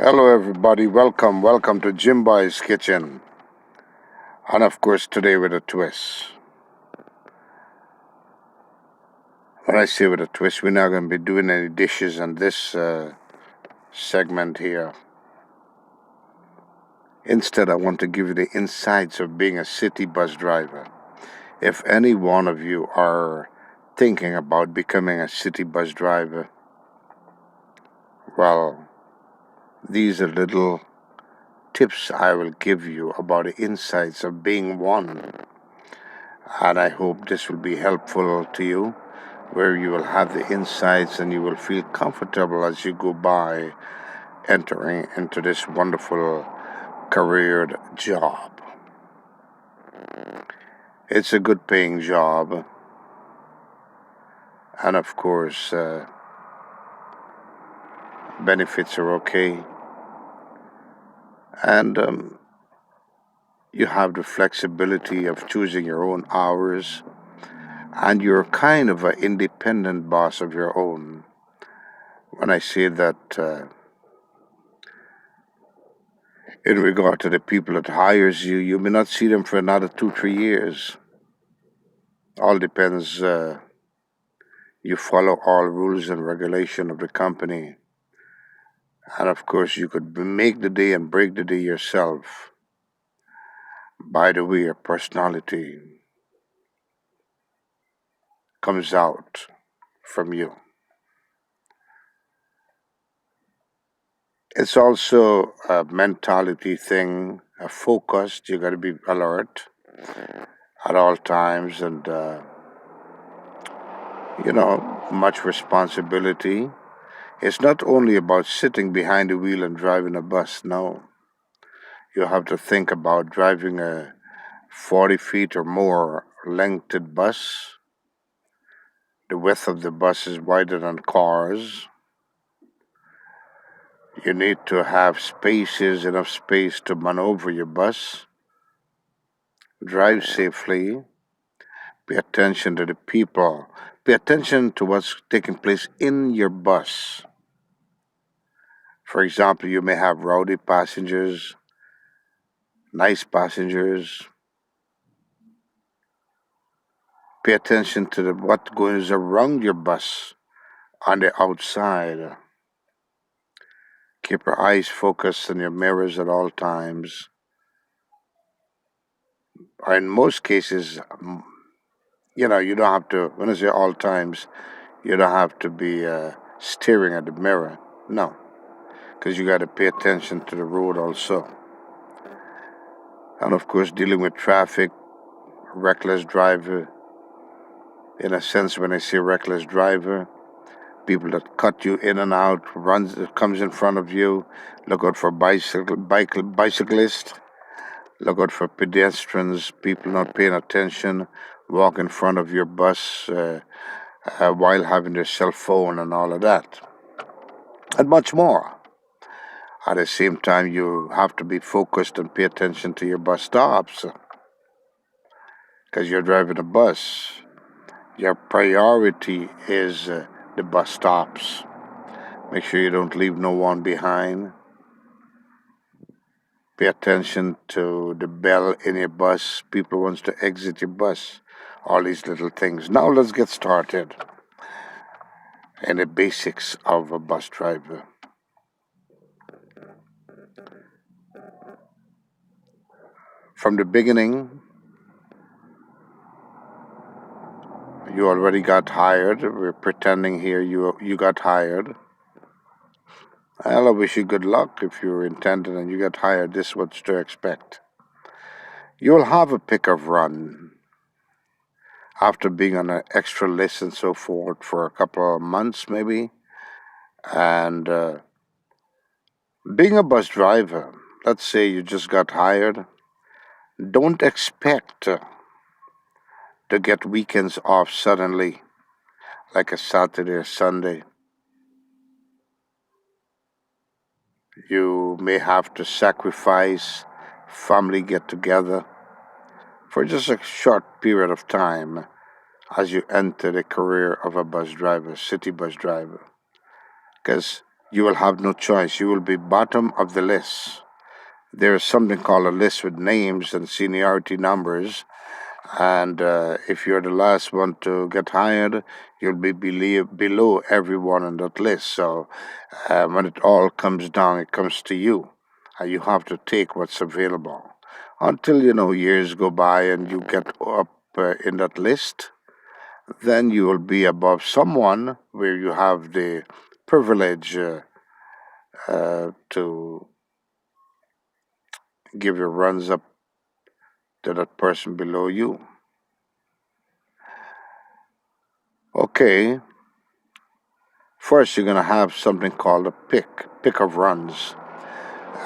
Hello, everybody. Welcome to Jim Boy's Kitchen. And of course, today with a twist. When I say with a twist, we're not going to be doing any dishes on this segment here. Instead, I want to give you the insights of being a city bus driver. If any one of you are thinking about becoming a city bus driver, well, these are little tips I will give you about the insights of being one. And I hope this will be helpful to you, where you will have the insights and you will feel comfortable as you go by entering into this wonderful careered job. It's a good paying job, and of course, benefits are okay, and you have the flexibility of choosing your own hours, and you're kind of an independent boss of your own. When I say that, in regard to the people that hires you, you may not see them for another 2, 3 years. All depends. You follow all rules and regulation of the company, and of course, you could make the day and break the day yourself. By the way, your personality comes out from you. It's also a mentality thing, a focus. You got to be alert at all times, and much responsibility. It's not only about sitting behind the wheel and driving a bus. No, you have to think about driving a 40 feet or more lengthed bus. The width of the bus is wider than cars. You need to have enough space to maneuver your bus, drive safely, pay attention to the people, pay attention to what's taking place in your bus. For example, you may have rowdy passengers, nice passengers. Pay attention to what goes around your bus on the outside. Keep your eyes focused on your mirrors at all times. Or in most cases, you don't have to, when I say all times, you don't have to be staring at the mirror. No, because you got to pay attention to the road also. And of course, dealing with traffic, reckless driver. In a sense, when I say reckless driver, people that cut you in and out, comes in front of you. Look out for bicyclists. Look out for pedestrians, people not paying attention, walk in front of your bus while having their cell phone and all of that, and much more. At the same time, you have to be focused and pay attention to your bus stops because you're driving a bus. Your priority is the bus stops. Make sure you don't leave no one behind. Pay attention to the bell in your bus. People wants to exit your bus. All these little things. Now let's get started in the basics of a bus driver. From the beginning, you already got hired. We're pretending here you got hired. Well, I wish you good luck if you're intended and you get hired. This is what's to expect. You'll have a pick-up run after being on an extra list and so forth for a couple of months, maybe. And being a bus driver, let's say you just got hired, don't expect to get weekends off suddenly, like a Saturday or Sunday. You may have to sacrifice family get together for just a short period of time as you enter the career of a bus driver, city bus driver. Because you will have no choice. You will be bottom of the list. There is something called a list with names and seniority numbers, and if you're the last one to get hired, you'll be below everyone on that list. So when it all comes down, it comes to you, and you have to take what's available. Until years go by and you get up in that list, then you will be above someone where you have the privilege to give your runs up to that person below you. Okay, first you're going to have something called a pick of runs.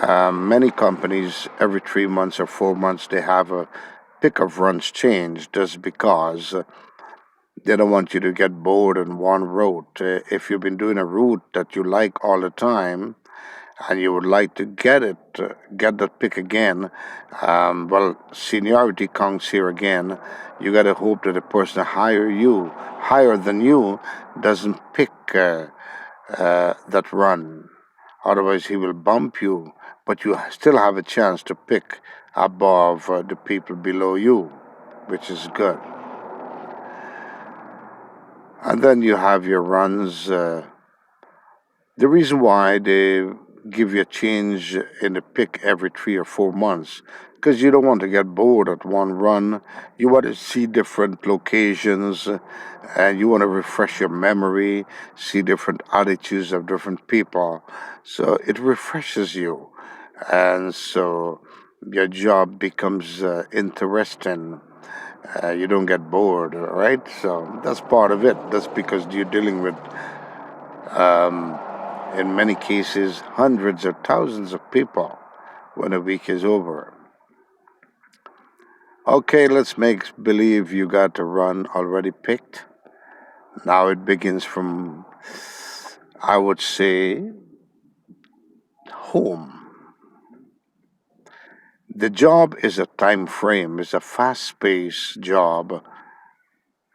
Many companies, every 3 months or 4 months, they have a pick of runs change just because they don't want you to get bored in one route. If you've been doing a route that you like all the time, and you would like to get that pick again, well, seniority counts here again. You got to hope that the person higher than you, doesn't pick that run. Otherwise, he will bump you, but you still have a chance to pick above the people below you, which is good. And then you have your runs. The reason why they give you a change in the pick every 3 or 4 months, because you don't want to get bored at one run. You want to see different locations, and you want to refresh your memory, see different attitudes of different people. So it refreshes you, and so your job becomes interesting. You don't get bored, right? So that's part of it. That's because you're dealing with um, in many cases, hundreds or thousands of people when a week is over. Okay, let's make believe you got a run already picked. Now it begins from, I would say, home. The job is a time frame, it's a fast paced job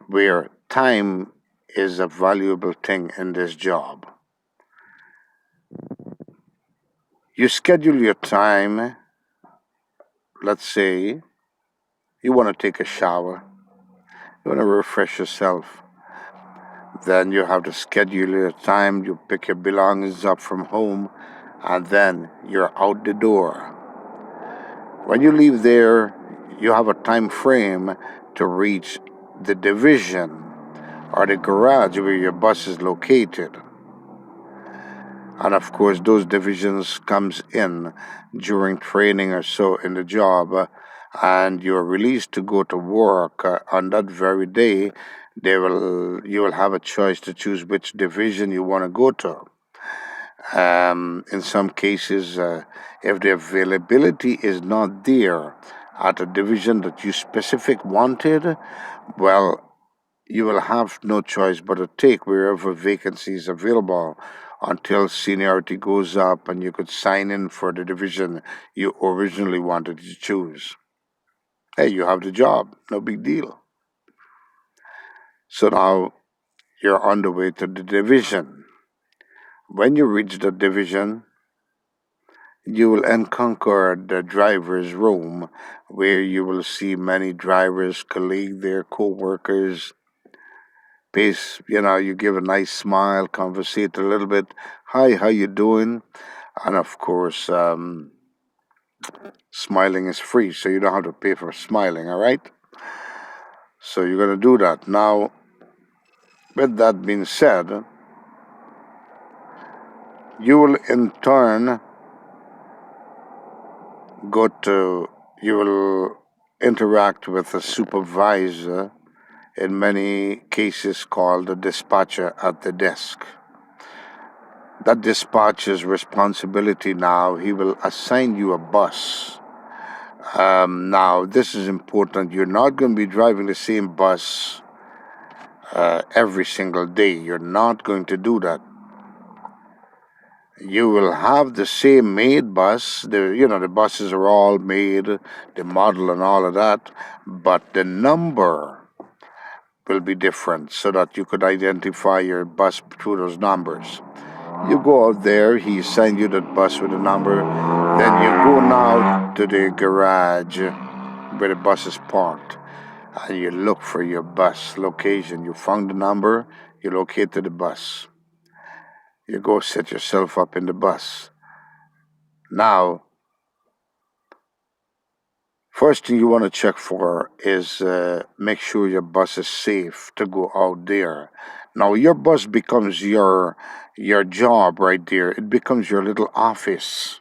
where time is a valuable thing in this job. You schedule your time, let's say you want to take a shower, you want to refresh yourself. Then you have to schedule your time, you pick your belongings up from home, and then you're out the door. When you leave there, you have a time frame to reach the division or the garage where your bus is located. And of course, those divisions comes in during training or so in the job, and you're released to go to work on that very day. You will have a choice to choose which division you want to go to. In some cases, if the availability is not there at a division that you specific wanted, well, you will have no choice but to take wherever vacancy is available until seniority goes up and you could sign in for the division you originally wanted to choose. Hey, you have the job, no big deal. So now you're on the way to the division. When you reach the division, you will encounter the driver's room where you will see many drivers, colleagues, their co-workers. Peace, you give a nice smile, conversate a little bit. Hi, how you doing? And of course, smiling is free, so you don't have to pay for smiling, all right? So you're going to do that. Now, with that being said, you will in turn you will interact with a supervisor, in many cases called a dispatcher at the desk. That dispatcher's responsibility now, he will assign you a bus. Now, this is important. You're not going to be driving the same bus every single day. You're not going to do that. You will have the same made bus. The buses are all made, the model and all of that, but the number will be different so that you could identify your bus through those numbers. You go out there, he signed you that bus with a number, then you go now to the garage where the bus is parked and you look for your bus location. You found the number, you located the bus. You go set yourself up in the bus. Now, first thing you want to check for is make sure your bus is safe to go out there. Now, your bus becomes your job right there. It becomes your little office,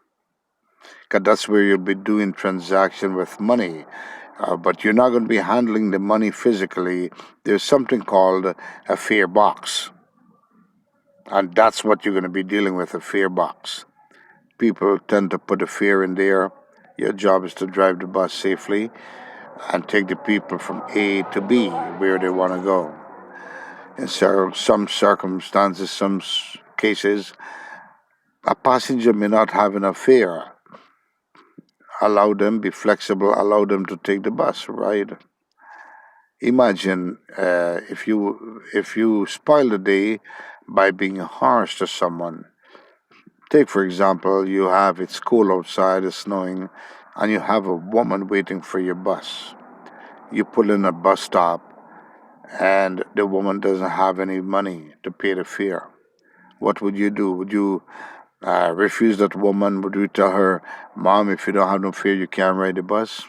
because that's where you'll be doing transaction with money. But you're not going to be handling the money physically. There's something called a fare box, and that's what you're going to be dealing with, a fare box. People tend to put a fare in there. Your job is to drive the bus safely and take the people from A to B where they want to go. In some circumstances, some cases, a passenger may not have enough fare. Allow them, be flexible, allow them to take the bus, right? Imagine if you spoil the day by being harsh to someone. Take for example, it's cold outside, it's snowing, and you have a woman waiting for your bus. You pull in a bus stop, and the woman doesn't have any money to pay the fare. What would you do? Would you refuse that woman? Would you tell her, "Mom, if you don't have no fare, you can't ride the bus"?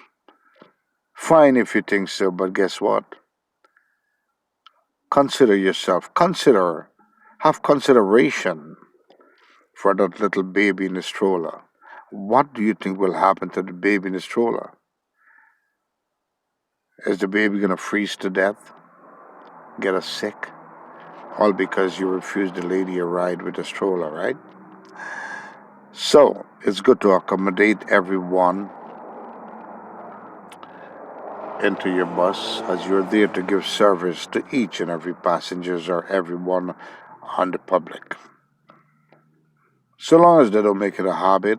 Fine if you think so, but guess what? Consider yourself. Have consideration for that little baby in the stroller. What do you think will happen to the baby in the stroller? Is the baby going to freeze to death? Get us sick? All because you refused the lady a ride with a stroller, right? So, it's good to accommodate everyone into your bus as you're there to give service to each and every passengers or everyone on the public. So long as they don't make it a habit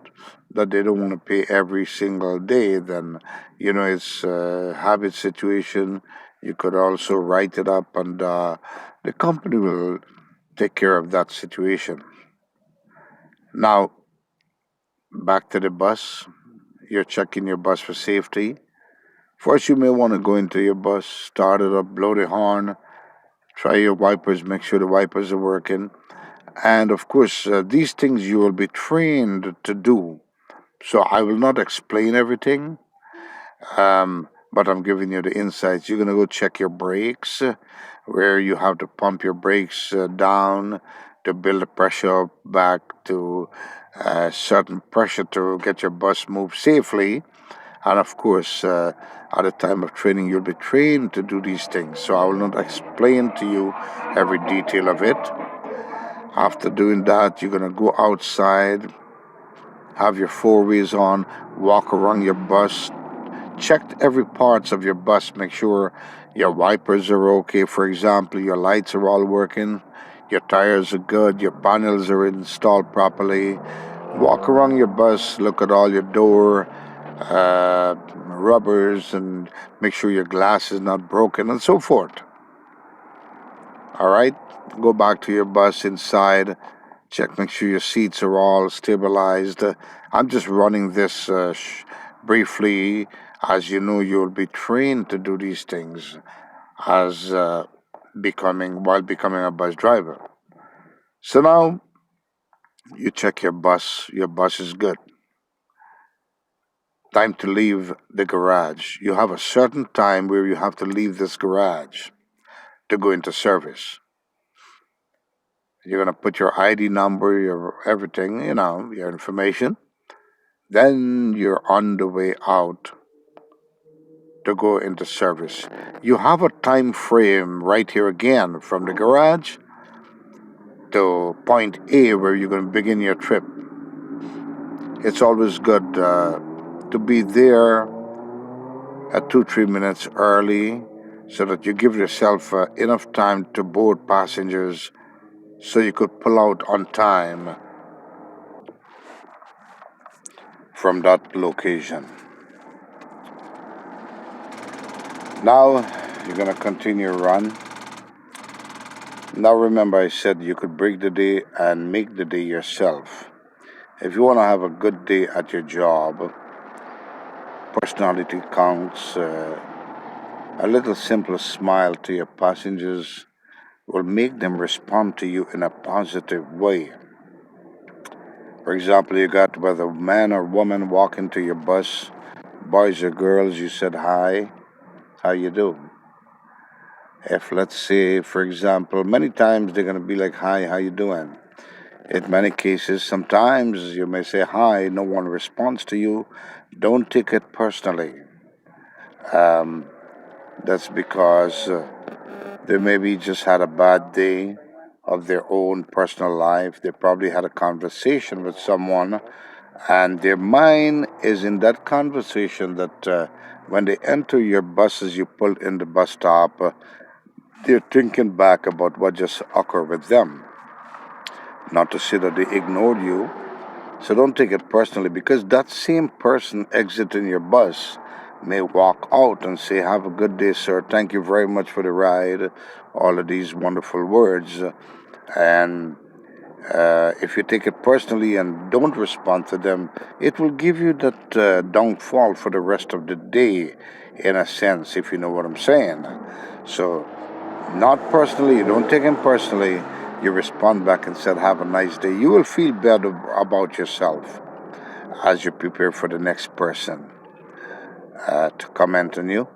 that they don't want to pay every single day, then it's a habit situation. You could also write it up, and the company will take care of that situation. Now, back to the bus. You're checking your bus for safety. First, you may want to go into your bus, start it up, blow the horn, try your wipers, make sure the wipers are working. And of course, these things you will be trained to do. So I will not explain everything, but I'm giving you the insights. You're going to go check your brakes, where you have to pump your brakes down to build the pressure up back to a certain pressure to get your bus moved safely. And of course, at the time of training, you'll be trained to do these things. So I will not explain to you every detail of it. After doing that, you're going to go outside, have your four wheels on, walk around your bus, check every parts of your bus, make sure your wipers are okay. For example, your lights are all working, your tires are good, your panels are installed properly. Walk around your bus, look at all your door rubbers, and make sure your glass is not broken, and so forth. All right, go back to your bus inside. Check, make sure your seats are all stabilized. I'm just running this briefly. As you know, you'll be trained to do these things as while becoming a bus driver. So now you check your bus. Your bus is good. Time to leave the garage. You have a certain time where you have to leave this garage to go into service. You're going to put your ID number, your everything, your information. Then you're on the way out to go into service. You have a time frame right here again from the garage to point A where you're going to begin your trip. It's always good to be there at 2-3 minutes early so that you give yourself enough time to board passengers so you could pull out on time from that location. Now you're going to continue your run. Now remember, I said you could break the day and make the day yourself. If you want to have a good day at your job, personality counts. A little simple smile to your passengers will make them respond to you in a positive way. For example, you got whether man or woman walk into your bus, boys or girls, you said hi, how you do? If let's say, for example, many times they're gonna be like, hi, how you doing? In many cases, sometimes you may say hi, no one responds to you. Don't take it personally. Um, that's because they maybe just had a bad day of their own personal life. They probably had a conversation with someone, and their mind is in that conversation that when they enter your bus as you pull in the bus stop, they're thinking back about what just occurred with them. Not to say that they ignored you, so don't take it personally because that same person exiting your bus may walk out and say, have a good day, sir. Thank you very much for the ride. All of these wonderful words. And if you take it personally and don't respond to them, it will give you that downfall for the rest of the day, in a sense, if you know what I'm saying. So, not personally, you don't take it personally. You respond back and said, have a nice day. You will feel better about yourself as you prepare for the next person to comment on you.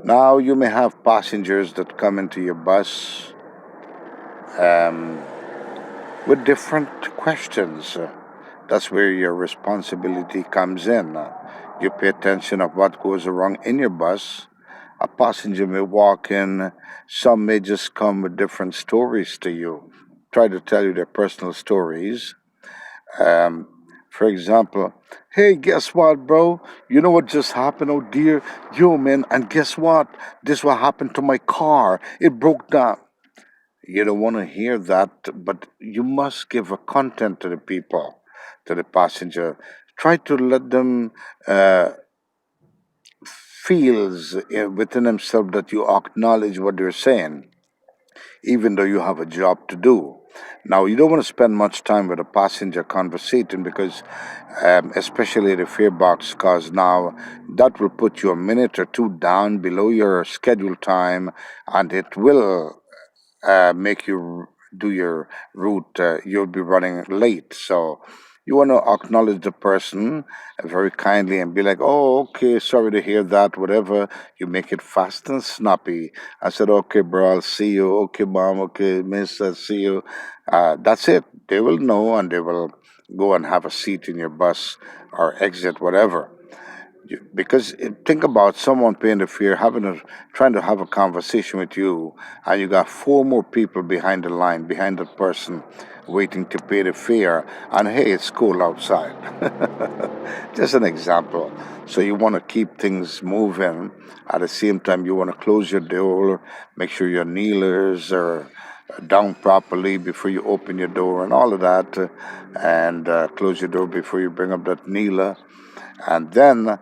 Now, you may have passengers that come into your bus um, with different questions. That's where your responsibility comes in. You pay attention of what goes wrong in your bus. A passenger may walk in, some may just come with different stories to you. Try to tell you their personal stories. Um, for example, hey, guess what, bro? You know what just happened? Oh dear, yo, man, and guess what? This what happened to my car. It broke down. You don't want to hear that, but you must give a content to the people, to the passenger. Try to let them feels within themselves that you acknowledge what they're saying, even though you have a job to do. Now, you don't want to spend much time with a passenger conversating because, especially the fare box, because now that will put you a minute or two down below your scheduled time, and it will make you do your route, you'll be running late. So you want to acknowledge the person very kindly and be like, oh, okay, sorry to hear that, whatever. You make it fast and snappy. I said, okay, bro, I'll see you. Okay, mom, okay, miss, I'll see you. That's it. They will know and they will go and have a seat in your bus or exit, whatever. Because think about someone paying the fare, trying to have a conversation with you, and you got four more people behind the line, behind that person, waiting to pay the fare. And hey, it's cool outside. Just an example. So you want to keep things moving. At the same time, you want to close your door, make sure your kneelers are down properly before you open your door, and all of that, and close your door before you bring up that kneeler, and then,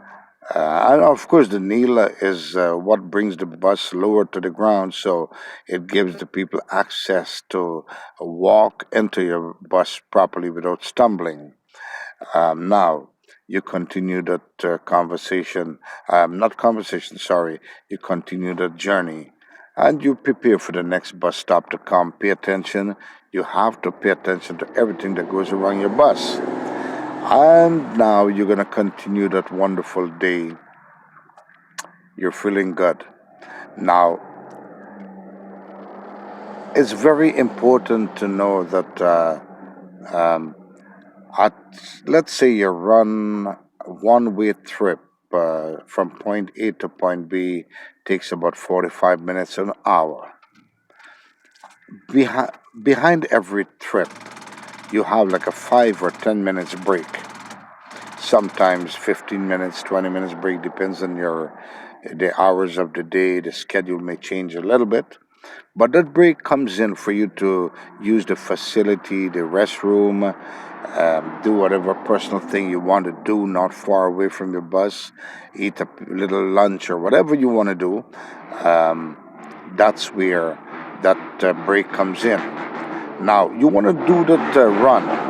and of course, the Neela is what brings the bus lower to the ground, so it gives the people access to walk into your bus properly without stumbling. Now, you continue that conversation, not conversation, sorry, you continue that journey, and you prepare for the next bus stop to come. Pay attention. You have to pay attention to everything that goes around your bus. And now you're going to continue that wonderful day. You're feeling good. Now, it's very important to know that um, at, let's say you run a one-way trip from point A to point B takes about 45 minutes, an hour. Behi- Behind every trip, you have like a 5 or 10 minutes break. Sometimes 15 minutes, 20 minutes break, depends on the hours of the day. The schedule may change a little bit, but that break comes in for you to use the facility, the restroom, do whatever personal thing you want to do, not far away from your bus, eat a little lunch or whatever you want to do. um, that's where that break comes in. Now, you want to do that run.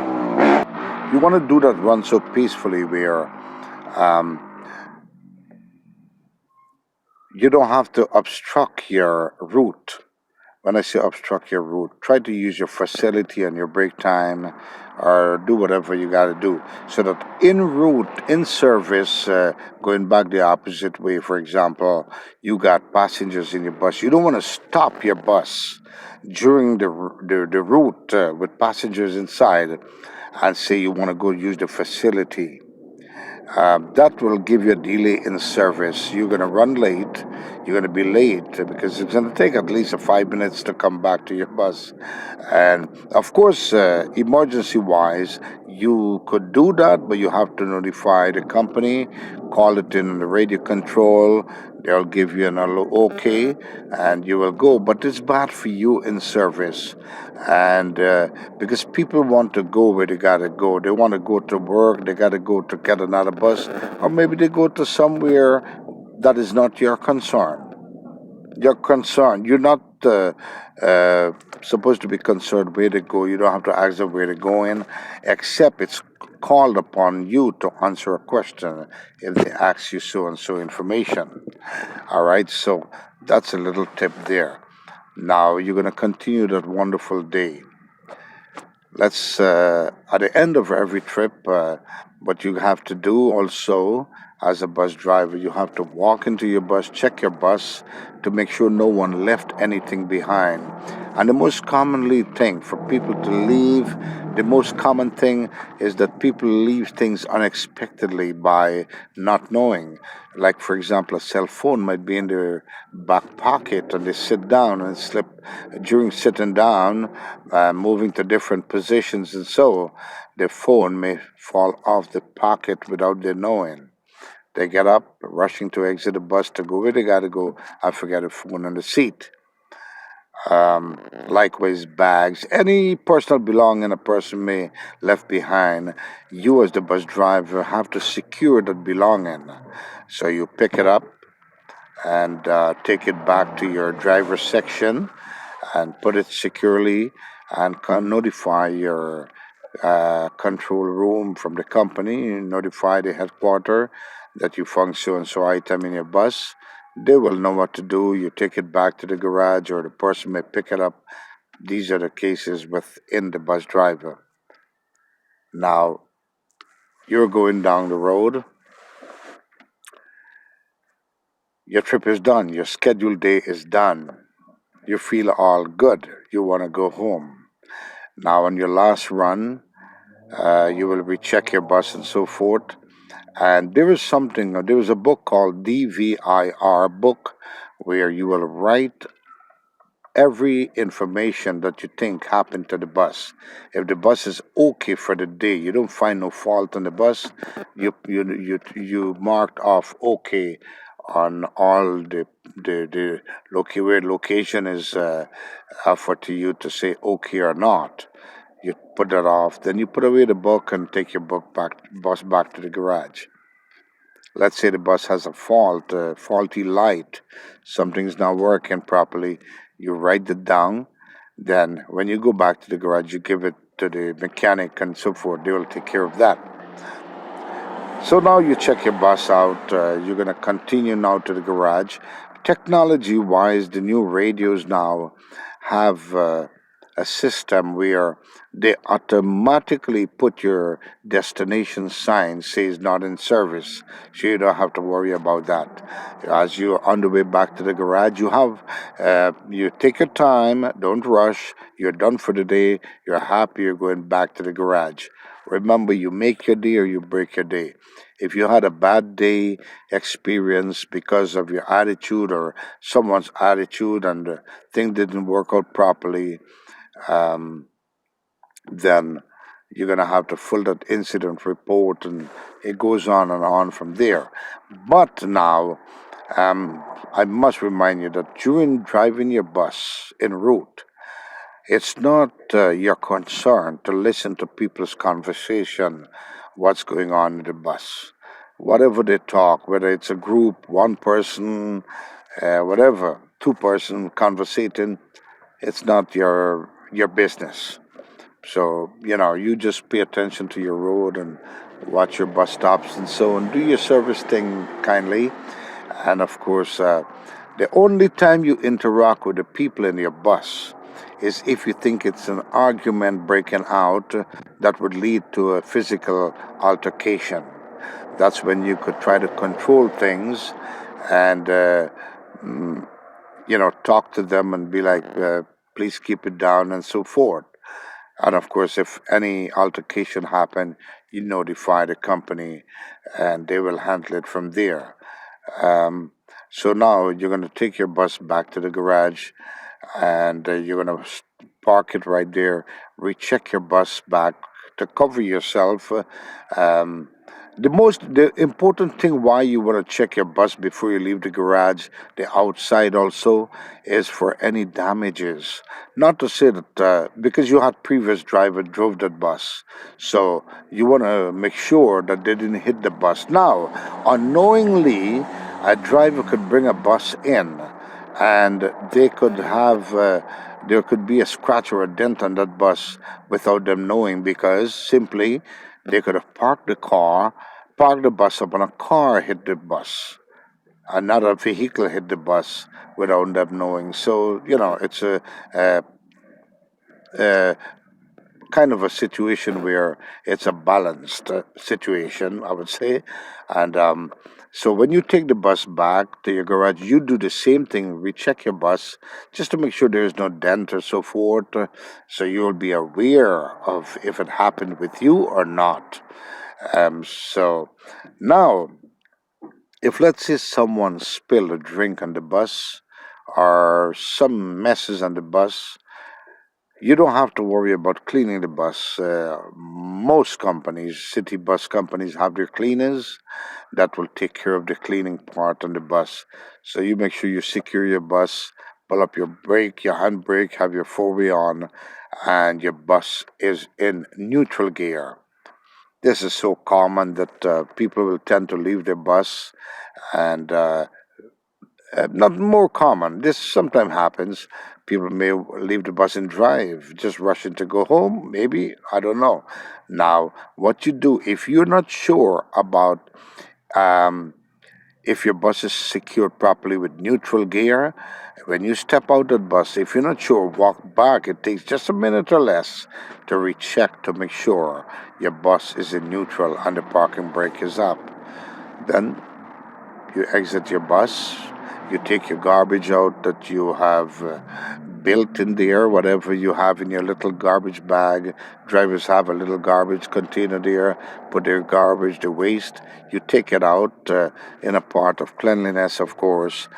You want to do that run so peacefully where um, you don't have to obstruct your route. When I say obstruct your route, try to use your facility and your break time or do whatever you got to do so that in route, in service, going back the opposite way, for example, you got passengers in your bus. You don't want to stop your bus during the route with passengers inside and say you want to go use the facility. That will give you a delay in service. You're going to run late. You're going to be late because it's going to take at least 5 minutes to come back to your bus. And of course, emergency wise, you could do that, but you have to notify the company, call it in the radio control. They'll give you an okay, and you will go. But it's bad for you in service, and because people want to go where they gotta go. They want to go to work. They gotta go to get another bus, or maybe they go to somewhere that is not your concern. Your concern. You're not uh, supposed to be concerned where they go. You don't have to ask them where they're going, except it's called upon you to answer a question if they ask you so and so information. All right, so that's a little tip there. Now you're going to continue that wonderful day. Let's, at the end of every trip, what you have to do also as a bus driver, you have to walk into your bus, check your bus to make sure no one left anything behind. And the most commonly thing for people to leave, the most common thing is that people leave things unexpectedly by not knowing. Like, for example, a cell phone might be in their back pocket and they sit down and slip during sitting down, moving to different positions, and so the phone may fall off the pocket without their knowing. They get up, rushing to exit the bus to go where they got to go, and forget the phone on the seat. Likewise, bags, any personal belonging a person may left behind, you as the bus driver have to secure that belonging. So you pick it up and take it back to your driver's section and put it securely and can notify your control room from the company, notify the headquarter that you found so and so item in your bus. They will know what to do. You take it back to the garage or the person may pick it up. These are the cases within the bus driver. Now, you're going down the road. Your trip is done. Your scheduled day is done. You feel all good. You want to go home. Now, on your last run, you will recheck your bus and so forth. And there is a book called DVIR book where you will write every information that you think happened to the bus. If the bus is okay for the day, you don't find no fault on the bus, you marked off okay on all the where location is offered to you to say okay or not. You put that off, then you put away the book and take your bus back to the garage. Let's say the bus has a fault, a faulty light, something's not working properly. You write it down. Then, when you go back to the garage, you give it to the mechanic and so forth. They will take care of that. So now you check your bus out. You're going to continue now to the garage. Technology wise, the new radios now have a system where they automatically put your destination sign says not in service. So you don't have to worry about that. As you're on the way back to the garage, you take your time, don't rush. You're done for the day. You're happy. You're going back to the garage. Remember, you make your day or you break your day. If you had a bad day experience because of your attitude or someone's attitude and the thing didn't work out properly, um, then you're going to have to fill that incident report and it goes on and on from there. But now, I must remind you that during driving your bus en route, it's not your concern to listen to people's conversation, what's going on in the bus. Whatever they talk, whether it's a group, one person, whatever, two person conversating, It's not your business. So, you just pay attention to your road and watch your bus stops and so on. Do your service thing kindly. And of course, the only time you interact with the people in your bus is if you think it's an argument breaking out that would lead to a physical altercation. That's when you could try to control things and, mm, talk to them and be like, please keep it down and so forth. And of course, if any altercation happen, you notify the company and they will handle it from there. Um, so now you're going to take your bus back to the garage and you're going to park it right there, recheck your bus back to cover yourself. Um, the important thing why you want to check your bus before you leave the garage, the outside also, is for any damages. Not to say that because you had previous driver drove that bus, so you want to make sure that they didn't hit the bus. Now, unknowingly, a driver could bring a bus in, and they could have. There could be a scratch or a dent on that bus without them knowing because simply they could have parked the bus up, and a car hit the bus. Another vehicle hit the bus without them knowing. So, it's a, a kind of a situation where it's a balanced situation, I would say. And so when you take the bus back to your garage, you do the same thing, recheck your bus just to make sure there's no dent or so forth. So you'll be aware of if it happened with you or not. So now, if let's say someone spilled a drink on the bus or some messes on the bus, you don't have to worry about cleaning the bus. Most companies, city bus companies, have their cleaners that will take care of the cleaning part on the bus. So you make sure you secure your bus, pull up your brake, your handbrake, have your four-way on, and your bus is in neutral gear. This is so common that people will tend to leave their bus and not more common. This sometimes happens. People may leave the bus and drive, just rushing to go home, maybe. I don't know. Now, what you do, if you're not sure about um, if your bus is secured properly with neutral gear, when you step out of the bus, if you're not sure, walk back. It takes just a minute or less to recheck to make sure your bus is in neutral and the parking brake is up. Then you exit your bus, you take your garbage out that you have built in there, whatever you have in your little garbage bag. Drivers have a little garbage container there, put their garbage, the waste. You take it out in a part of cleanliness, of course,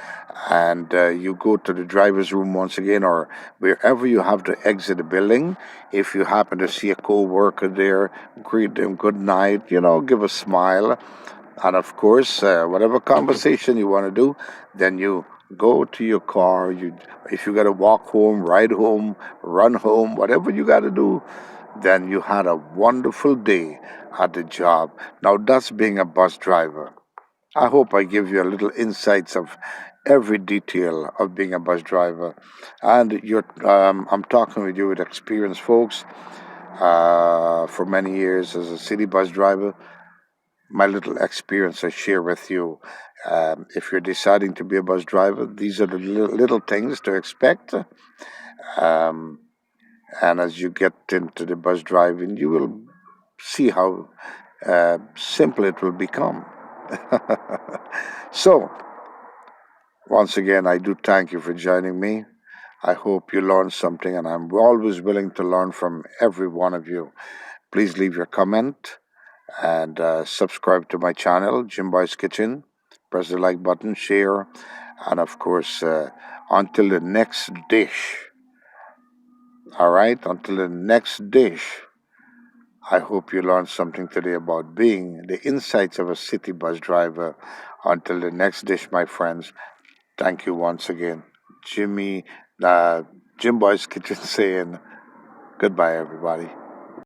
and you go to the driver's room once again, or wherever you have to exit the building. If you happen to see a co-worker there, greet them good night, give a smile, and of course, whatever conversation you want to do, then you go to your car. If you got to walk home, ride home, run home, whatever you got to do, then you had a wonderful day at the job. Now that's being a bus driver. I hope I give you a little insights of every detail of being a bus driver. And I'm talking with you with experienced folks for many years as a city bus driver. My little experience I share with you. If you're deciding to be a bus driver, these are the little things to expect. Um, and as you get into the bus driving, you will see how simple it will become. So, once again, I do thank you for joining me. I hope you learned something, and I'm always willing to learn from every one of you. Please leave your comment and subscribe to my channel, Jim Boy's Kitchen. Press the like button, share, and of course, until the next dish. All right, until the next dish. I hope you learned something today about being the insights of a city bus driver. Until the next dish, my friends. Thank you once again, Jimmy, uh, Jim Boy's Kitchen, saying goodbye, everybody.